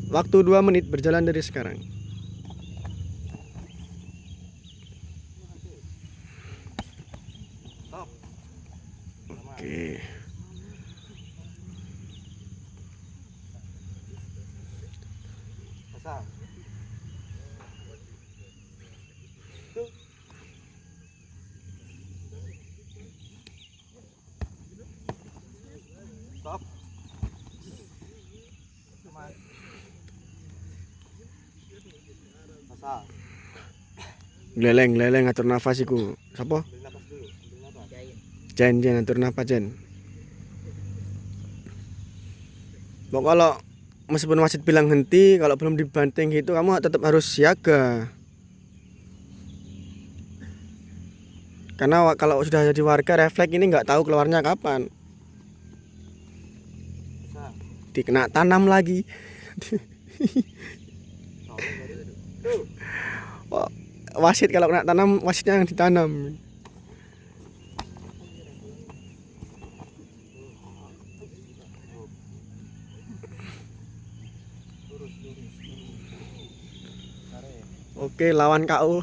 Waktu 2 menit berjalan dari sekarang. Stop. Oke. Pasang. Tuh. Stop. Teman. Pasang. Gleleng atur nafas iku. Sapa? Ambil napas dulu. Ambil napas. Jen atur nafas Jen. Pok kalau meskipun wasit bilang henti, kalau belum dibanting gitu kamu tetap harus siaga. Karena kalau sudah jadi warga refleks ini nggak tahu keluarnya kapan. Pasang. Dikena tanam lagi. Tuh. Oh, wasit kalau kena tanam wasitnya yang ditanam. Lurus. Tarik. Oke, lawan KU.